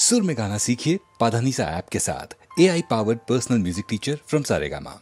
सुर में गाना सीखिए पाधानीसा ऐप के साथ। AI powered personal music teacher from Saregama.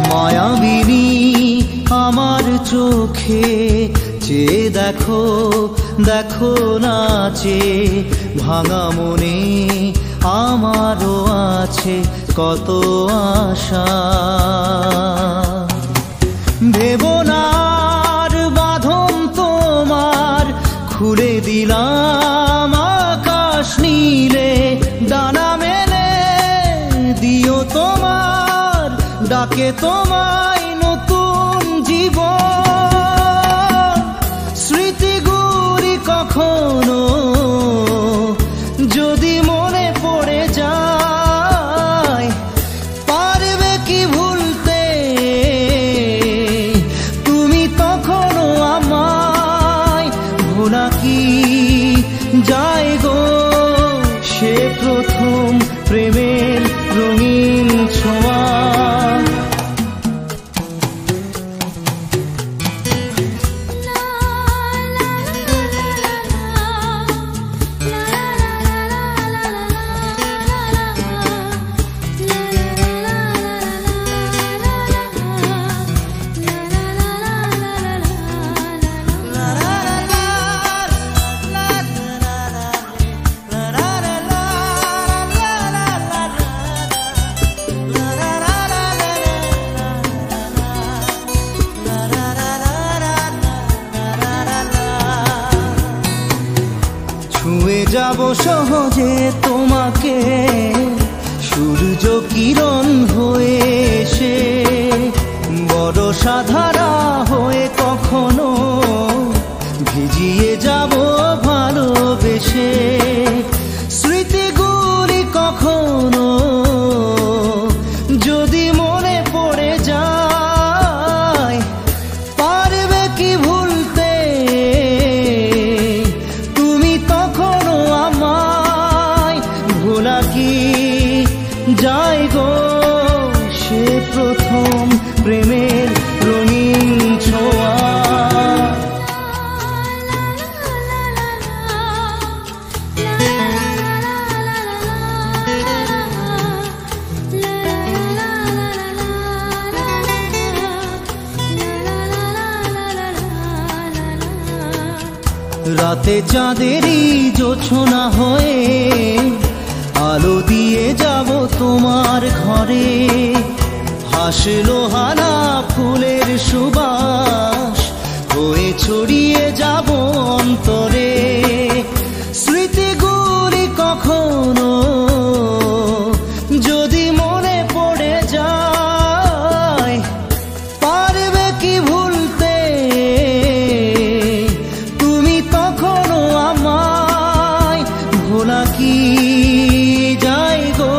মায়াবিনী আমার চোখে চেয়ে দেখো দেখো নাচে ভাঙা মনে আমারও আছে কত আশা। ভেবনার বাঁধন তোমার খুলে দিলাম আকাশ নীলে, ডানা মেলে দিও তোমার ডাকে তোমায় নতুন জীবন। স্মৃতিগুলি কখনো যদি মনে পড়ে যায়, পারবে কি ভুলতে তুমি তখনো আমায়? ভোলা কি যায় গো সে প্রথম প্রেমের রঙিন ছোঁয়া। ছুঁয়ে যাব সহজে তোমাকে সূর্য কিরণ হয়ে এসে, বরষা ধারা হয়ে কখনো ভিজিয়ে যাব ভালোবেসে। স্মৃতিগুলি কখনো যদি মনে পড়ে যায়, পারবে কি ভুলতে তুমি তখনো আমায়? ভোলা কি যায় গো সে প্রথম প্রেমের রঙিন ছোঁয়া। রাতে চাঁদেরই জোছনা হয়ে আলো দিয়ে যাব তোমার ঘরে, হাসলো হানা ফুলের সুবাস হয়ে ছড়িয়ে যাব অন্তরে। স্মৃতিগুলি কখনো যদি মনে পড়ে যায়, পারবে কি ভুলতে তুমি তখনো আমায়? ভোলা কি যায় গো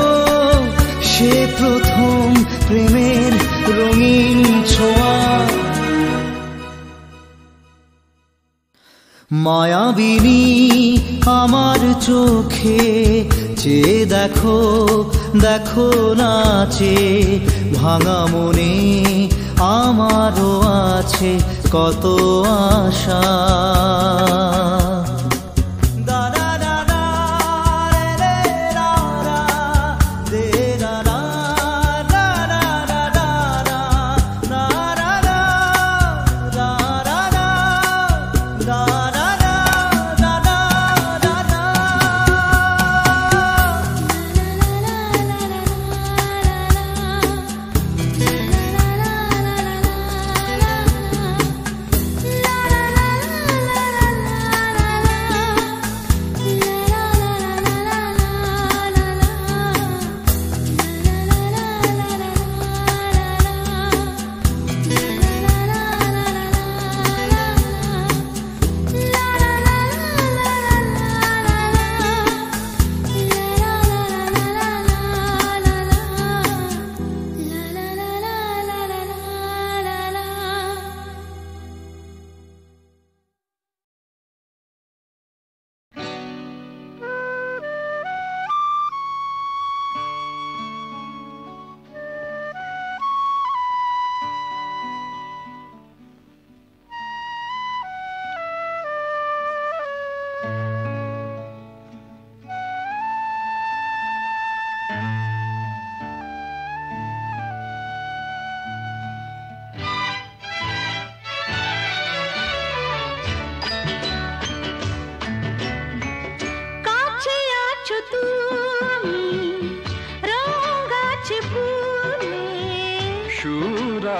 সে প্রথম প্রেমের রঙিন ছোঁয়া। মায়াবিনী আমার চোখে চেয়ে দেখো দেখো নাচে ভাঙা মনে আমারও আছে কত আশা।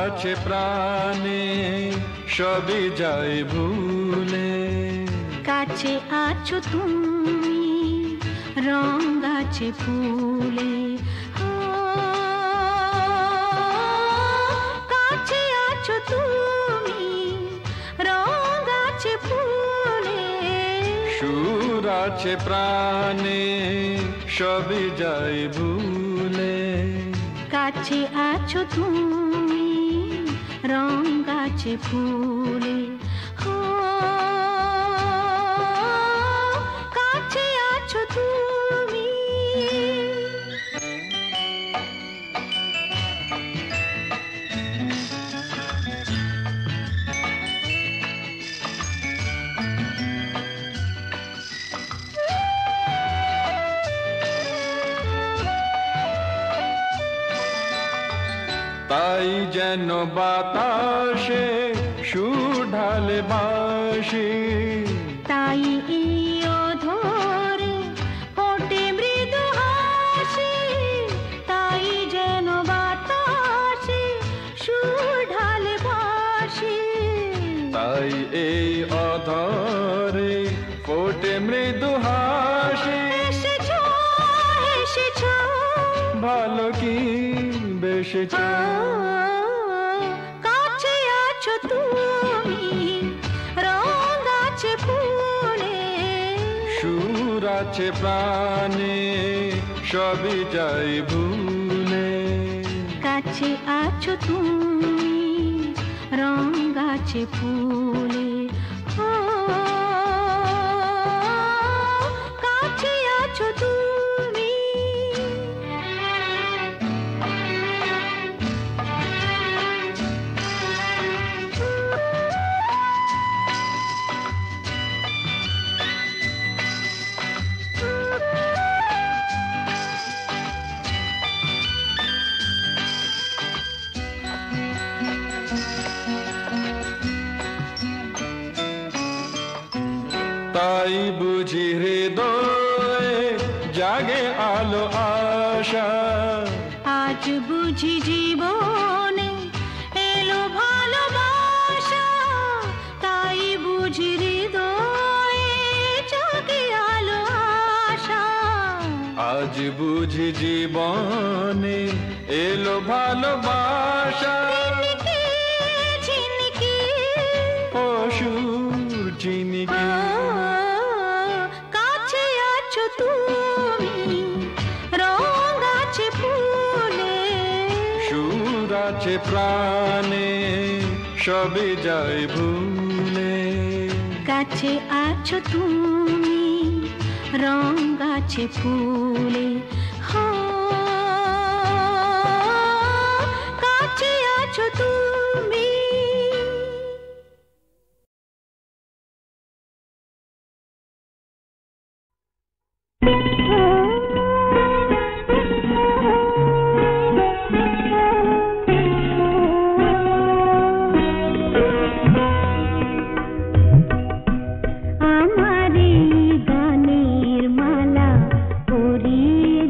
আছে প্রাণে সবই যায় ভুলে, কাছে আছো তুমি রং গাছে ফুলে, কাছে আছো তুমি রং গাছে ফুলে, সুর আছে প্রাণে সবই যায় ভুলে, কাছে আছো তুমি রং গাছে ফুলে, কাছে আছো তুমি। তাই যেন বাতাসে সুর ঢালে বাঁশি, তাই এই অধরে ফোটে মৃদু হাসি, তাই যেন বাতাসে সুর ঢালে বাঁশি, তাই এই অধরে ফোটে মৃদু হাসি। এসেছো এসেছো ভালো কি বেসেছো, কাছে আছো তুমি রং গাছে ফুলে, সুর আছে প্রাণে সবই যাই ভুলে, কাছে আছো তুমি রং গাছে ফুলে, কাছে আছো তুমি। তাই বুঝি হৃদয়ে জাগে আলো আশা, আজ বুঝি জীবনে এলো ভালোবাসা, তাই বুঝি হৃদয়ে জাগে আলো আশা, আজ বুঝি জীবনে এলো ভালোবাসা। ঝিনকে অসুর চিনিকে, কাছে আছো তুমি রং গাছে ফুলে, সুর আছে প্রাণে সবই যায় ভুলে, কাছে আছো তুমি রং গাছে ফুলে, কাছে আছো তুমি। আমারে গানের মালা পরিয়ে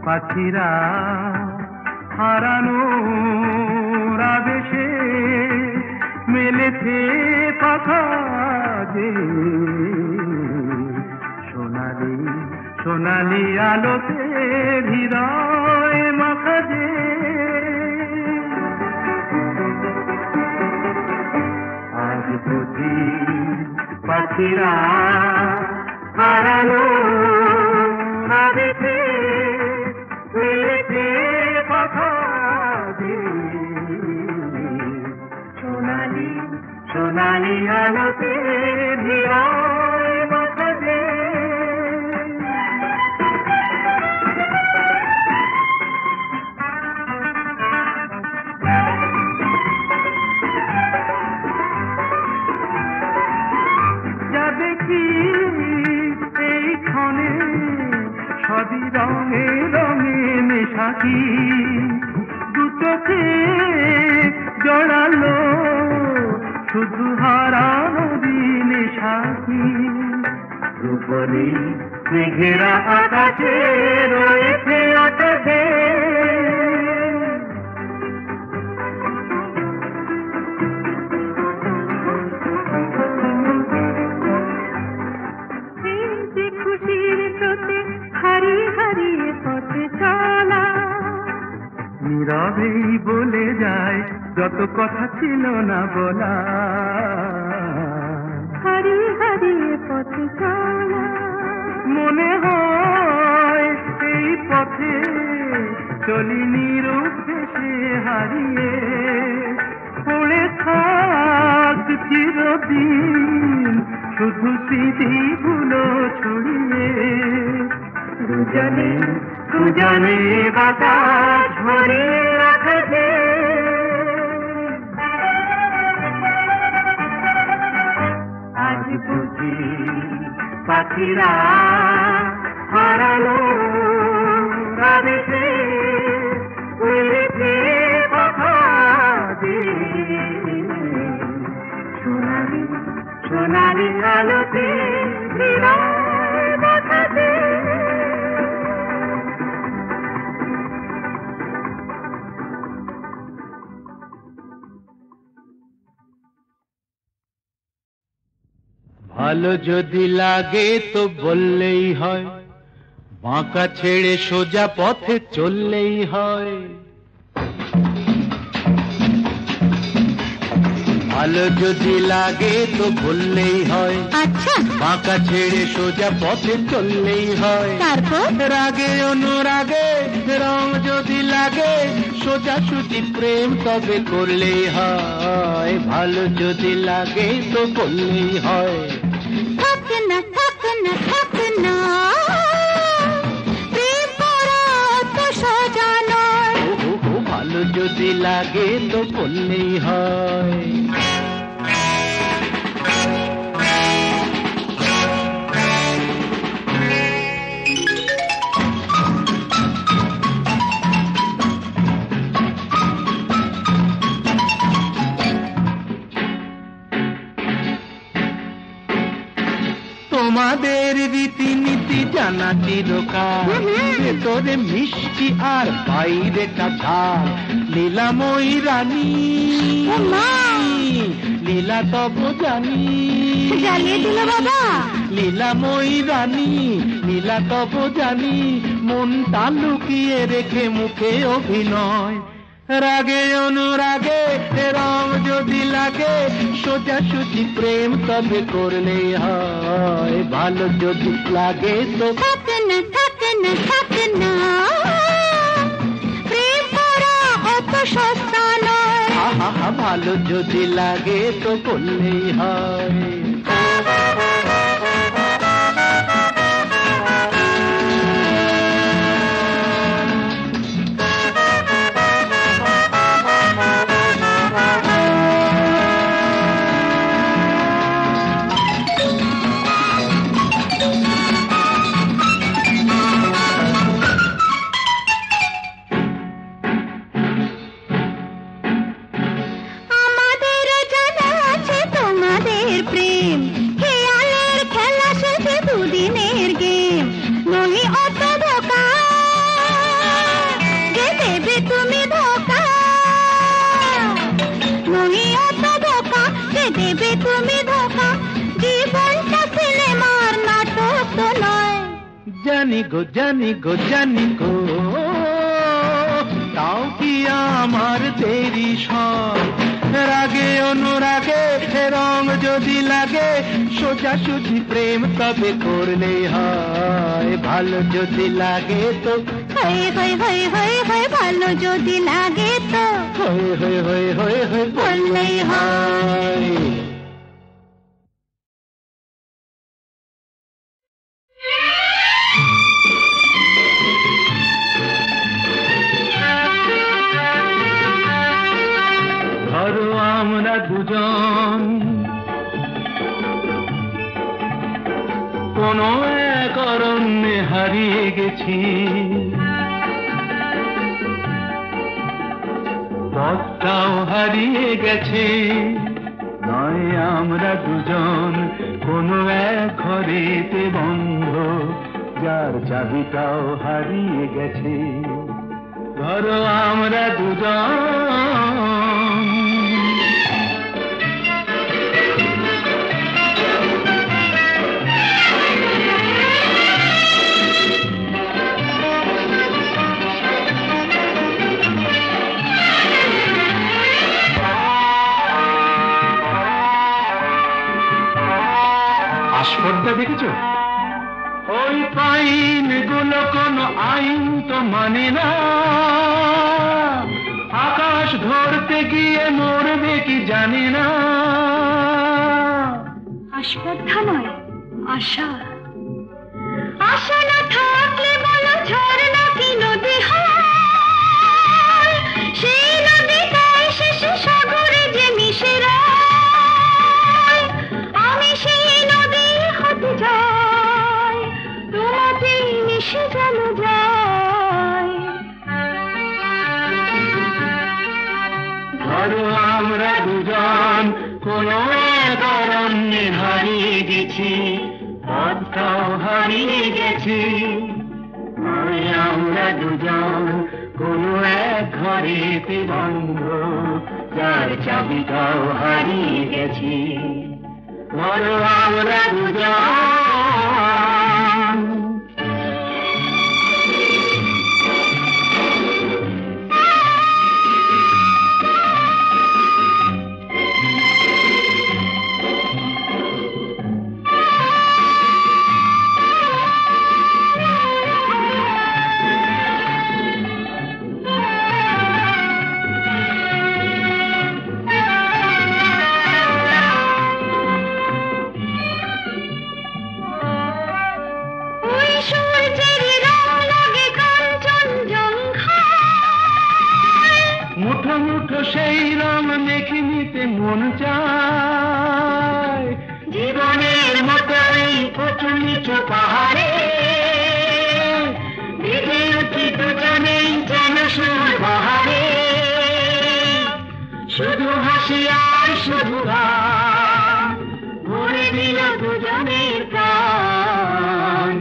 পাখিরা হারানোর আবেশে মেলেছে পাখা যে সোনালি সোনালি আলোতে হৃদয় মাখা যে আজ বুঝি পাখিরা হারানোর আবেশে মেলেছে পাখা যে সোনালি সোনালি আলোতে হৃদয় মাখা যে যা দেখি এই ক্ষণে সবই রঙে রঙে মেশাকি দু চোখে জড়ালো শুধু হারানো দিনে সাথী রূপলি মেঘেরা আকাশে রয়েছে আকাশে খুশির স্রোতে হারিয়ে হারিয়ে পথে চলা নীরবেই বলে যায় যত কথা ছিল না বলা হারিয়ে হারিয়ে পথে চলা মনে হয় এই পথে চলি নিরুদ্দেশে হারিয়ে পড়ে থাক চিরদিন শুধু স্মৃতিগুলো ছড়িয়ে দুজনে দুজনে বাতাস ভরে রাখবে আজ বুঝি পাখিরা হারালো আবেশে উড়েছে পাখা যে সোনালি সোনালি আলোতে হৃদয় মাখা যে ভালো যদি লাগে তো বললেই হয়, বাঁকা ছেড়ে সোজা পথে চললেই হয়। ভালো যদি লাগে তো বললেই হয়, আচ্ছা বাঁকা ছেড়ে সোজা পথে চললেই হয়। তারপর রাগে অনুরাগে রং যদি লাগে, সোজা সুজি প্রেম তবে করলেই হয়। ভালো যদি লাগে তো বললেই হয়। থাক না থাক না থাক না, প্রেম করা তো সোজা নয়। ভালো যদি লাগে তো বললেই হয়। তোমাদের রীতিনীতি জানা চিরকাল, ভেতরে মিষ্টি আর বাইরে ঝাল। লীলাময়ী রানী লীলা তব জানি, জ্বালিয়ে দিল বাবা। লীলাময়ী রানী লীলা তব জানি, মনটা লুকিয়ে রেখে মুখে অভিনয়। রাগে অনুরাগে রং যদি লাগে, সোজাসুজি প্রেম তবে করলেই হয়। ভালো যদি লাগে তো থাক না থাক না থাক না, প্রেম করা অত সস্তা নয়। আহা ভালো যদি লাগে তো করলেই হয়। জানি গো জানি গো, তাও কি আমার দেরি সব। রাগে অনুরাগে রং যদি লাগে, সোজাসুজি প্রেম তবে করলেই হয়। ভালো যদি লাগে তো হয়ে হয়ে হয়ে হয়ে হয়ে, ভালো যদি লাগে তো হয়ে হয়ে হয়ে হয়ে হয়ে বললেই হয়। আমরা দুজন কোন এক অরণ্যে হারিয়ে গেছি, পথটাও হারিয়ে গেছে। নয় আমরা দুজন কোন এক ঘরেতে বন্ধ, যার চাবিটাও হারিয়ে গেছে। ধরো আমরা দুজন আস্পর্ধা দেখেছ? ওই পাইন গুলো কোনো আইন তো মানে না, আকাশ ধরতে গিয়ে মরবে কি জানি না। আস্পর্ধা নয়, আশা। আশা না থাকলে বলো ঝর্ণা কি নদী হয়? সেই নদীটাই শেষে সাগরে যে মিশে যায়। আমি সেই নদী হতে যাই, তোমাতেই মিশে যেন যায়। ধরো আমরা দুজন কোনো এক অরণ্যে হারিয়ে গেছি, পথটাও হারিয়ে গেছি। আমরা দুজন কোনো এক ঘরেতে বন্ধ, যার চাবিটাও হারিয়ে গেছি। ধরো আমরা দুজন দেখে নিতে মন চায় জীবনের মতো এই উঁচু নিচু পাহাড়ে ভিজে উঠি দুজনেই যেন সুর বাহারে শুধু হাসি আর শুধু গান ভরে দিল দুজনের প্রাণ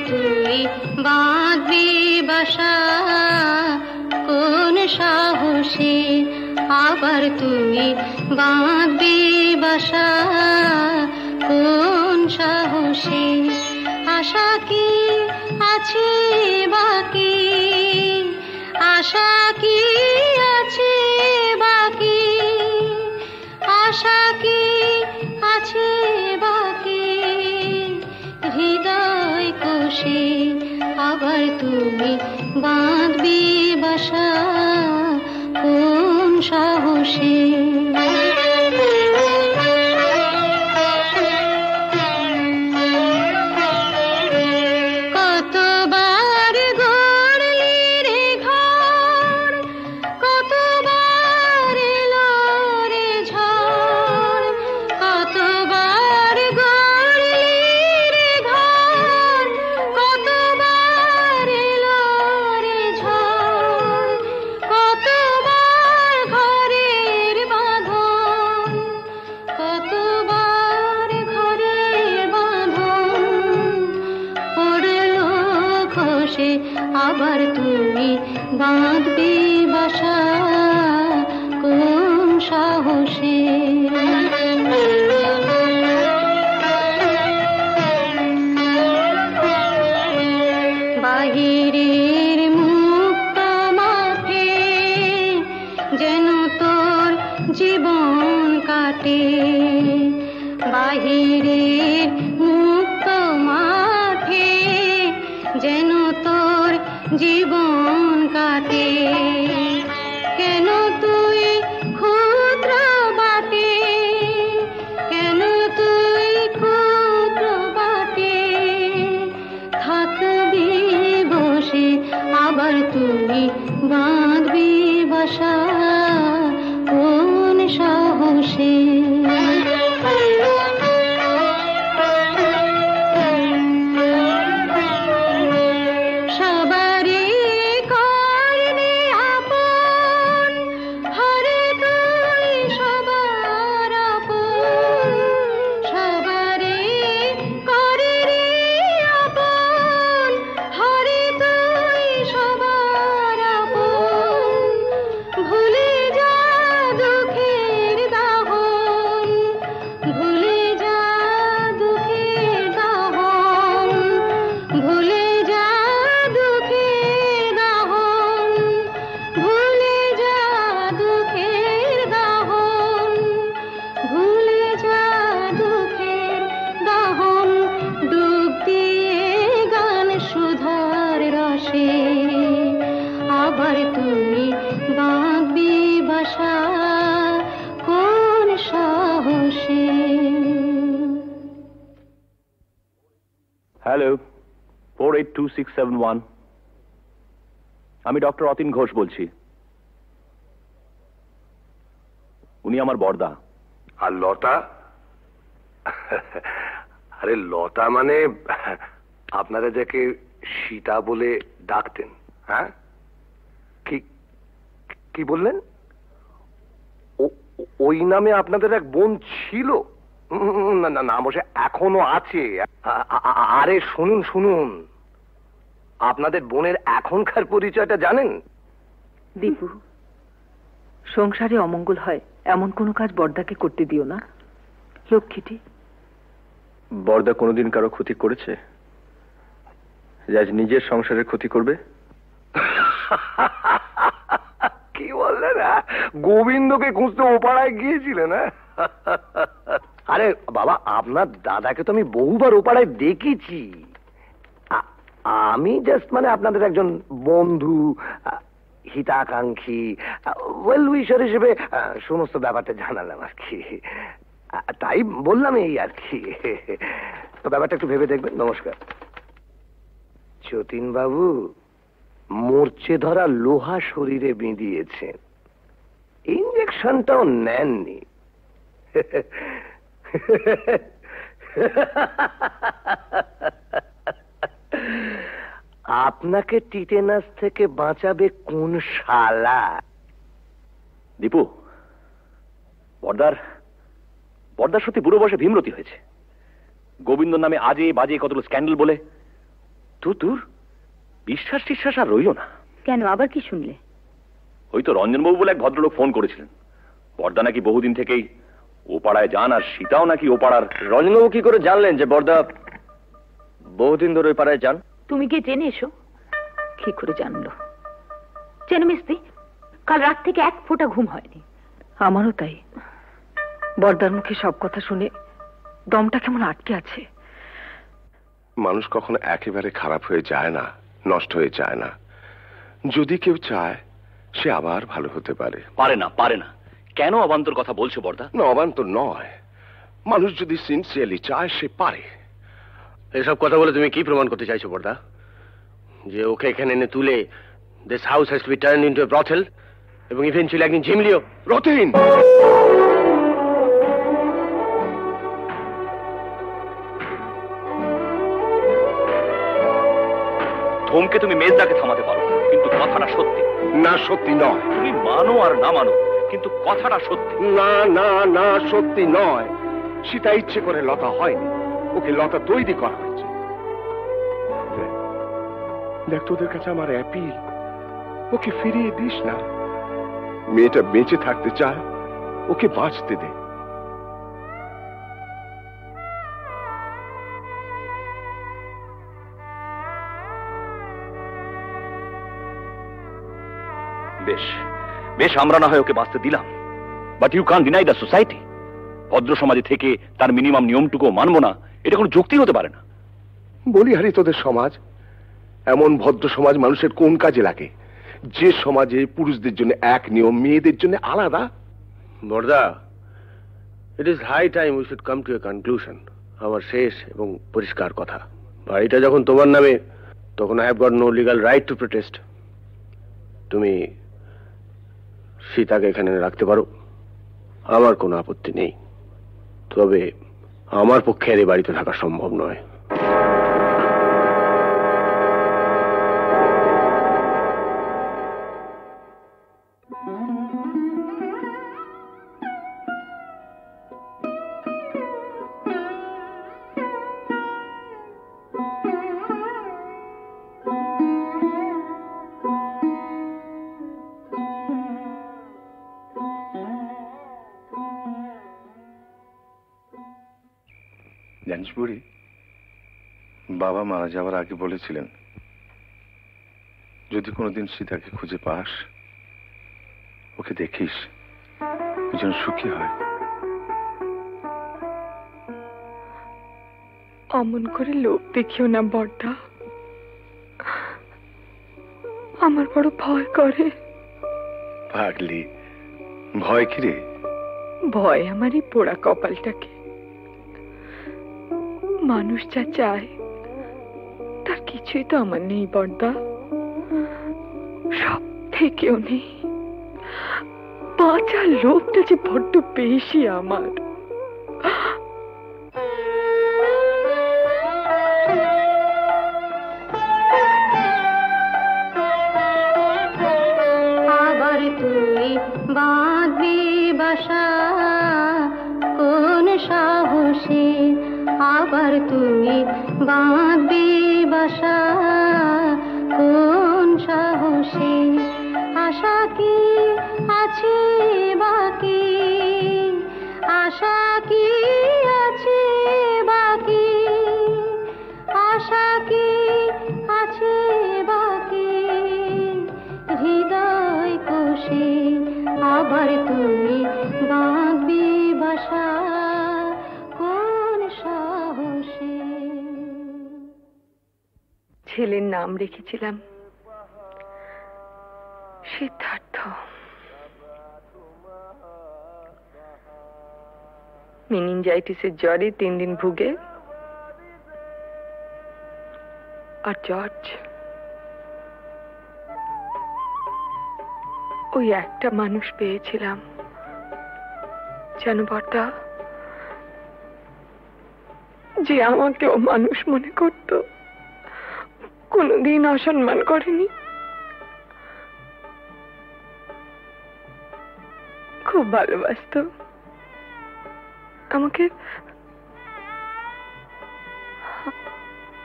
তুই বাঁধবি বাসা কোন সাহসে, আবার তুই বাঁধবি বাসা কোন সাহসে। আশা কি আছে বাকি, আশা কি আছে বাকি, আশা কি আছে বাকি হৃদয় কোষে, আবার তুমি বাঁধবি বাসা কোন সাহসে। আবার তুমি বাঁধবি বাসা কোন সাহসে। বাহিরের মুক্ত মাঠে যেন তোর জীবন কাটে, বাহিরের মুক্ত মাঠে যেন তোর জীবন কাটে। কেন তুই ক্ষুদ্র বাটে, কেন তুই ক্ষুদ্র বাটে থাকবি বসে, আবার তুই বাঁধবি বাসা কোন সাহসে। আবার তুমি বাঁধবি বাসা কোন সাহসে। হ্যালো, 482671, আমি ডক্টর অতীন ঘোষ বলছি। উনি আমার বড়দা। আর লতা? আরে লতা মানে আপনারা যাকে সীতা বলে ডাকতেন। হ্যাঁ, কি বললেন? ওই নামে আপনাদের এক বোন ছিল? না না না, অবশ্য এখনো আছে। আরে শুনুন শুনুন, আপনাদের বোনের এখনকার পরিচয়টা জানেন? দীপু, সংসারে অমঙ্গল হয় এমন কোনো কাজ বড়দাকে করতে দিও না, লক্ষ্মীটি। বড়দা কোনোদিন কারো ক্ষতি করেছে যে আজ নিজের সংসারের ক্ষতি করবে? কি বললেন? গোবিন্দকে খুঁজতে ওপাড়ায় গিয়েছিলেন? আরে বাবা, আপনার দাদাকে তো আমি বহুবার ওপাড়ায় দেখেছি। আমি জাস্ট মানে আপনাদের একজন বন্ধু, হিতাকাঙ্ক্ষী, ওয়েল উইশার হিসেবে সমস্ত ব্যাপারটা জানালাম আর কি। তাই বললাম এই আর কি। তো ব্যাপারটা একটু ভেবে দেখবেন। নমস্কার। যতীন বাবু মরচে ধরা লোহা শরীরে বিঁধিয়েছেন, ইঞ্জেকশনটাও নেননি। আপনাকে টিটেনাস থেকে বাঁচাবে কোন শালা? দীপু, বড়দার সত্যি বুড়ো বয়সে ভীমরতি হয়েছে। গোবিন্দ নামে আজে বাজে কতগুলো স্ক্যান্ডেল বলে দূর, বিশ্বাস টিশ্বাস আর রইল না। কেন, আবার কি শুনলে? ওই তো রঞ্জনবাবু বলে এক ভদ্রলোক ফোন করেছিলেন, বর্দা নাকি বহুদিন থেকেই ও পাড়ায় যান, আর সীতাও নাকি ও পাড়ার। রঞ্জনবাবু কি করে জানলেন যে বর্দা বহুদিন ধরে ওই পাড়ায় যান? তুমি গিয়ে জেনে এসো। কি করে জানলো? জেনে মিস্তি, কাল রাত থেকে এক ফোঁটা ঘুম হয়নি। আমারও তাই। বর্দার মুখে সব কথা শুনে দমটা কেমন আটকে আছে। মানুষ কখনো একেবারে খারাপ হয়ে যায় না, নষ্ট হয়ে যায় না। যদি কেউ চায় সে আবার ভালো হতে পারে। পারে না। কেন অবান্তর কথা বলছো বর্দা? না, অবান্তর নয়। মানুষ যদি সিনসিয়ারলি চায় সে পারে। এসব কথা বলে তুমি কি প্রমাণ করতে চাইছো বর্দা? যে ওকে এখানে এনে তুলে this house has to be turned into a brothel, এবং ইভেন্চুয়ালি একদিন ঝিমলিও। রতিন, ধমকে তুমি মেজদাকে থামাতে পারো, কিন্তু কথাটা সত্যি। না, সত্যি নয়। তুমি মানো আর না মানো, কিন্তু কথাটা সত্যি। না না না, সত্যি নয়। সীতা ইচ্ছে করে লতা হয়নি, ওকে লতা তৈরি করা হয়েছে। দেখ, তোদের কাছে আমার অ্যাপিল, ওকে ফিরিয়ে দিস না। মেয়েটা বেঁচে থাকতে চায়, ওকে বাঁচতে দে। বেশ, আমরা না হয় ওকে বাঁচতে দিলাম, but you can deny the society. ভদ্র সমাজে থেকে তার মিনিমাম নিয়মটুকু মানবো না, এটা কোনো যুক্তি হতে পারে না। বলি হারি, তোদের সমাজ, এমন ভদ্র সমাজ মানুষের কোন কাজে লাগে যে সমাজে পুরুষদের জন্য এক নিয়ম, মেয়েদের জন্য আলাদা? বর্দা, it is high time we should come to a conclusion. আমার শেষ এবং পরিষ্কার কথা, বাড়িটা যখন তোমার নামে, তখন I have got no legal right to protest. তুমি সীতাকে এখানে রাখতে পারো, আমার কোনো আপত্তি নেই। তবে আমার পক্ষে আর এই বাড়িতে থাকা সম্ভব নয়। জানিস বুড়ি, বাবা মারা যাওয়ার আগে বলেছিলেন যদি কোনোদিন সীতাকে খুঁজে পাস, ওকে দেখিস, যেন সুখী হয়। অমন করে লোক দেখিও না বড়দা, আমার বড় ভয় করে। পাগলি, ভয় কি রে? ভয় আমার এই পোড়া কপালটাকে। মানুষ যা চায় তার কিছুই তো আমার নেই বড়দা, সব থেকেও নেই। বাঁচার লোকটা যে বড্ড বেশি আমার। আবার তুই বাঁধবি বাসা কোন সাহসে, আবার তুই বাঁধবি বাসা কোন সাহসে। আশা কি আছে বাকি, আশা কি আছে বাকি, আশা কি আছে বাকি হৃদয় কোষে। আবার তুই বাঁধবি বাসা কোন সাহসে। ছেলের নাম রেখেছিলাম সিদ্ধার্থ। মেনিনজাইটিসের জ্বরে 3 দিন ভুগে, আর জর্জ ওই একটা মানুষ পেয়েছিলাম যেন বড়দা, যে আমাকেও মানুষ মনে করত, কোনোদিন অসম্মান করেনি। খুব ভালোবাসতো আমাকে,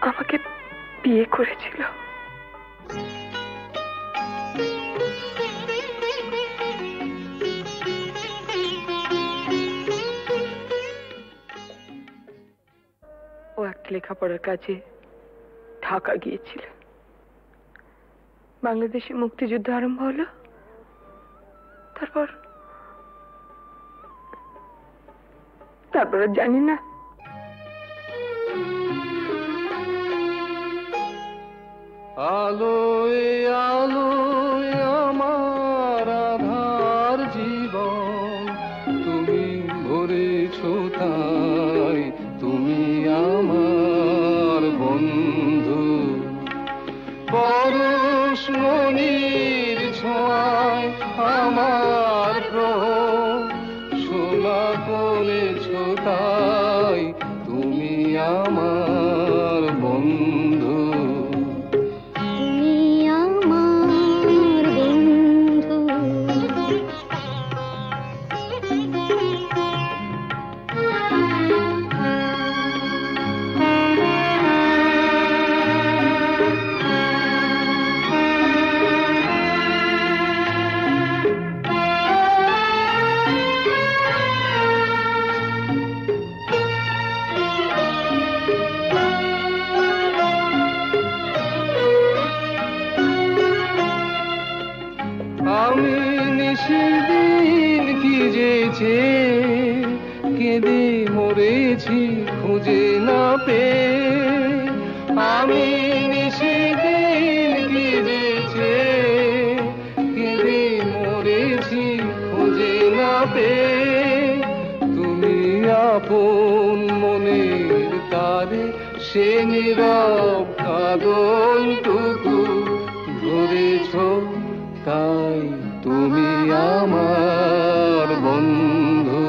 আমাকে বিয়ে করেছিল। ও একটা লেখাপড়ার কাজে ঢাকা গিয়েছিল। বাংলাদেশে মুক্তিযুদ্ধ আরম্ভ হলো। তারপর জানি না। আলোয় আলোয় আমার আধার জীবন, তুমি ভরেছ তাই, তুমি আমার বন্ধু। পরশমণির ছোঁয়ায় আমার গ্রহ সোনা করেছ তাই, তুমি আমার বন্ধু। আমি নিশিদিন কি যেছে কেঁদে মরেছি খুঁজে না পেয়ে। আমি নিশিদিন কি যেছে কেঁদে মরেছি খুঁজে না পেয়ে। তুমি আপন মনের তারে সে নীরব কাঁদনটুকু ধরেছ তাই, তুমি আমার বন্ধু।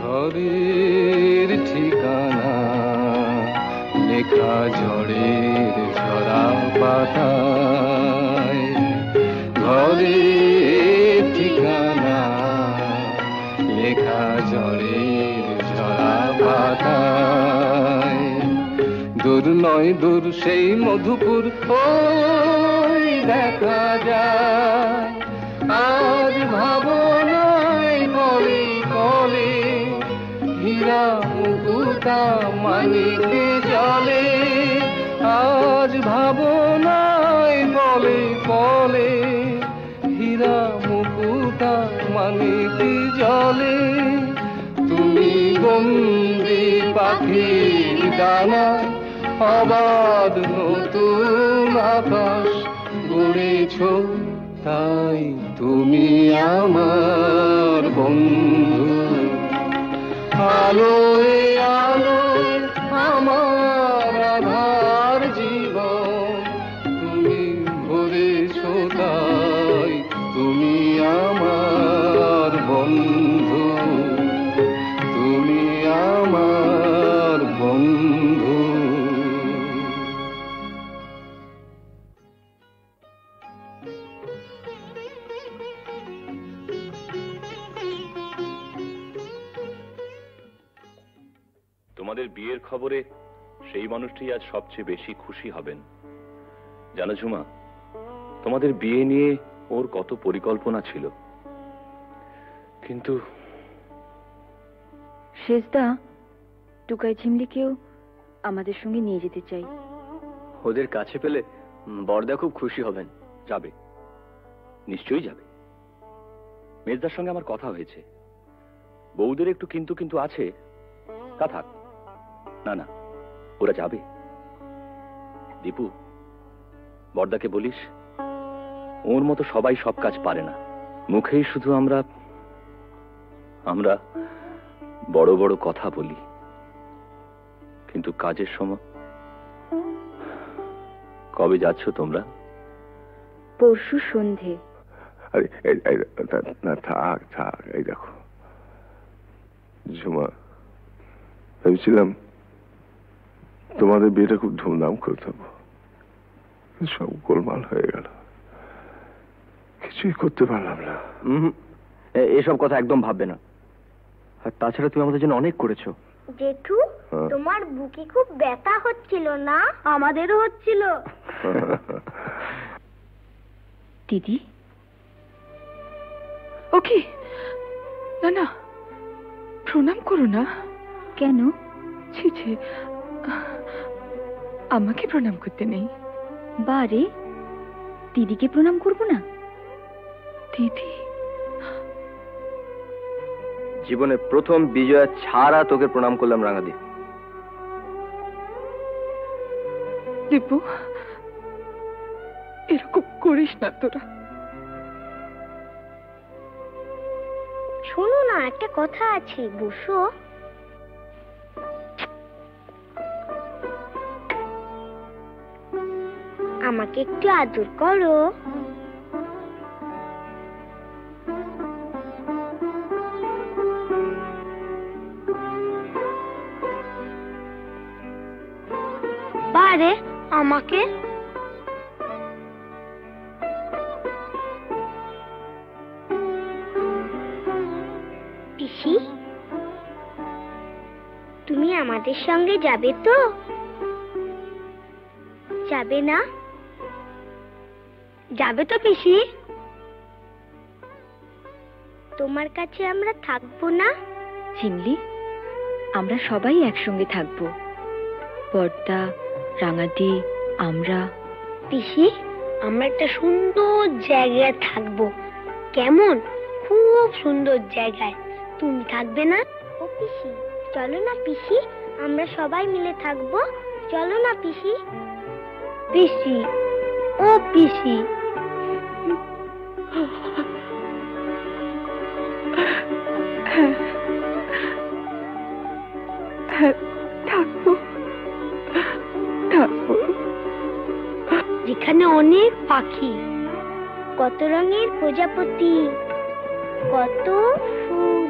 ঘরের ঠিকানা লেখা ঝড়ের ঝরা পাতায়, ঘরের ঠিকানা লেখা ঝড়ের ঝরা পাতায়। দূর নয় দূর সেই মধুপুর ওই দেখা যায়, আজ ভাবনায় কলে কলে হীরা মুকুতা মানিকে জলে। আজ ভাবনায় বলে বলে হীরা মুকুতা মানিকে জলে। তুমি বন্দি পাখির ডানা অবাধ নতুন আকাশ গড়েছ তাই, তুমি আমার বন্ধু। আলোয় আলোয় আমার আধার জীবন, তুমি ভরেছ তাই, তুমি আমার বন্ধু, তুমি আমার বন্ধু। তোমাদের বিয়ের খবরে সেই মানুষটি আজ সবচেয়ে বেশি খুশি হবেন। জানো ঝুমা, তোমাদের বিয়ে নিয়ে ওর কত পরিকল্পনা ছিল, কিন্তু শেষদা টুকাই ঝিমলিকেও আমাদের সঙ্গে নিয়ে যেতে চাই। ওদের কাছে পেলে বড়দা খুব খুশি হবেন। যাবে, নিশ্চয়ই যাবে। মেজদার সঙ্গে আমার কথা হয়েছে, বউদের একটু কিন্তু কিন্তু আছে, তা থাক। না না, ওরা যাবে। দীপু, বড়দাকে বলিস ওর মতো সবাই সব কাজ পারে না। মুখেই শুধু আমরা আমরা বড় বড় কথা বলি, কিন্তু কাজের সময়। কবে যাচ্ছ তোমরা? পরশু সন্ধে। না থাক থাক, এই দেখো ঝুমা, ভেবেছিলাম তোমাদের বিয়েটা খুব ধুমধাম করতে হবে, সব গোলমাল হয়ে গেল, কিছুই করতে পারলাম না। এসব কথা একদম ভাববে না। আর তাছাড়া তুমি আমাদের জন্য অনেক করেছো। জেঠু, তোমার বুকে খুব ব্যথা হচ্ছিল না? আমাদেরও হচ্ছিল। দিদি, ওকে, না না, প্রণাম করো না। কেন? ছি ছি, আমাকে প্রণাম করতে নেই। বারে, দিদিকে প্রণাম করবো না? দিদি, জীবনে প্রথম বিজয়া ছাড়া তোকে প্রণাম করলাম রাঙাদি। দিব্যু, এরকম করিস না তোরা। শোনো না, একটা কথা আছে, বসো। আমাকে একটু আদর করো। বারে, আমাকে পিসি, তুমি আমাদের সঙ্গে যাবে তো? যাবে না? যাবে তো পিসি? তোমার কাছে আমরা থাকবো না? ঝিমলি, আমরা সবাই একসঙ্গে থাকবো, বর্দা, রাঙাদি, আমরা। পিসি, আমরা একটা সুন্দর জায়গায় থাকবো। কেমন? খুব সুন্দর জায়গায়। তুমি থাকবে না? ও পিসি, চলো না পিসি, আমরা সবাই মিলে থাকবো। চলো না পিসি। পিসি, ও পিসি। থাকবো, থাকবো। যেখানে অনেক পাখি, কত রঙের প্রজাপতি, কত ফুল।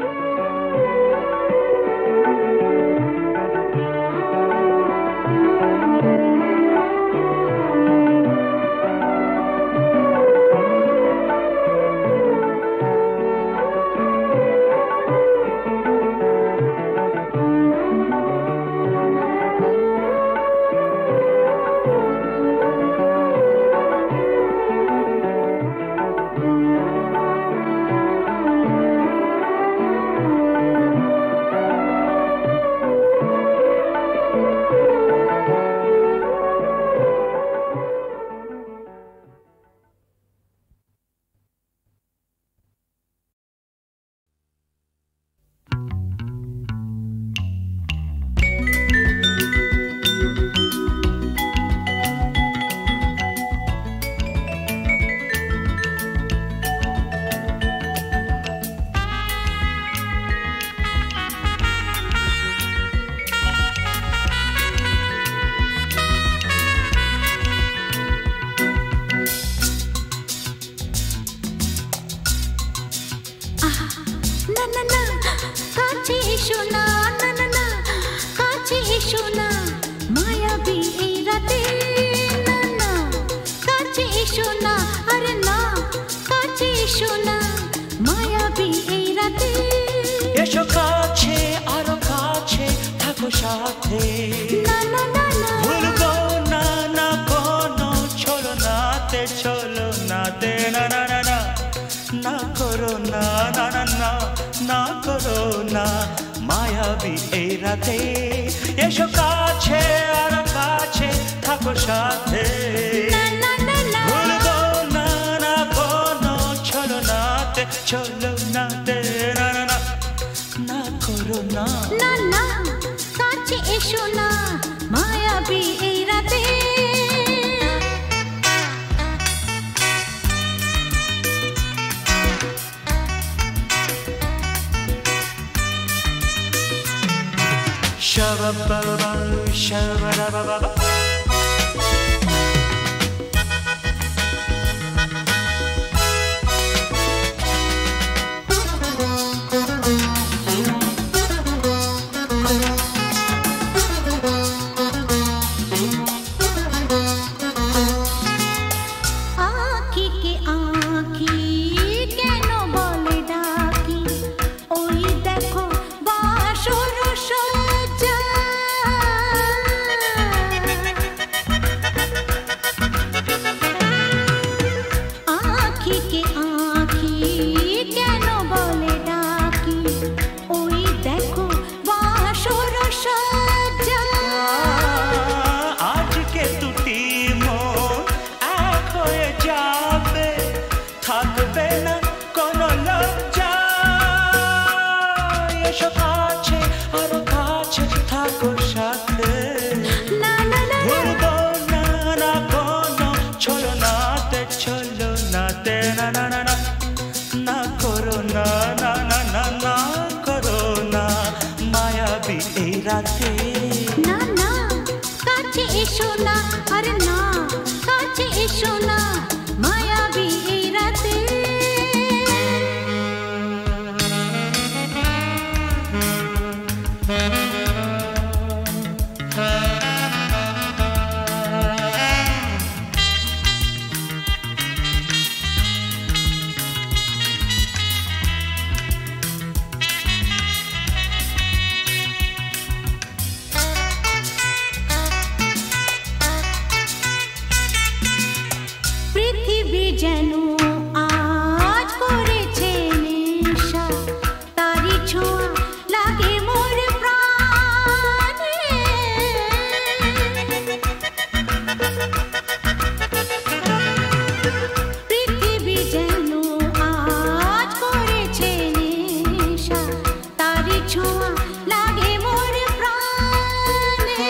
ছোঁয়া লাগে মোর প্রাণে।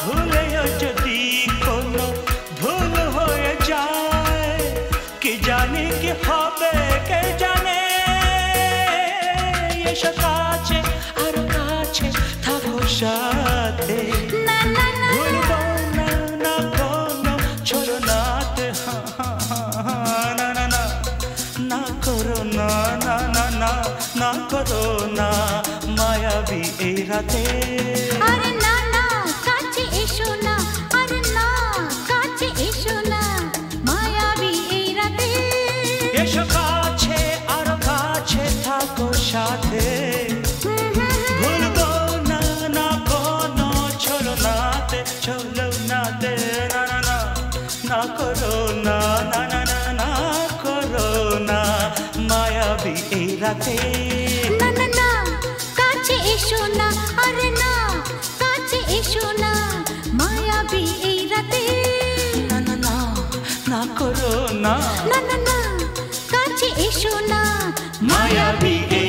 ভুলেও যদি কোনো ভুল হয়ে যায়, কে জানে কি হবে, কে জানে। এসো কাছে আরো কাছে থাকো সাথে, ভুলবো না না কোনো ছলনাতে। না না না না করো না, না না না না করো না মায়াবী এই রাতে। আরে না না কাছে এসো না, আরে না কাছে এসো না মায়াবী এই রাতে। এসো কাছে আরো কাছে থাকো সাথে, ভুলবো না না কোনো ছলনাতে, ছলনাতে। না না না না করো না, না না না না করো না মায়াবী এই রাতে। না না না কাছে এসো না, আরে না কাছে এসো না মায়াবী এই রাতে। না না না না করো না, না না না কাছে এসো না মায়াবী এই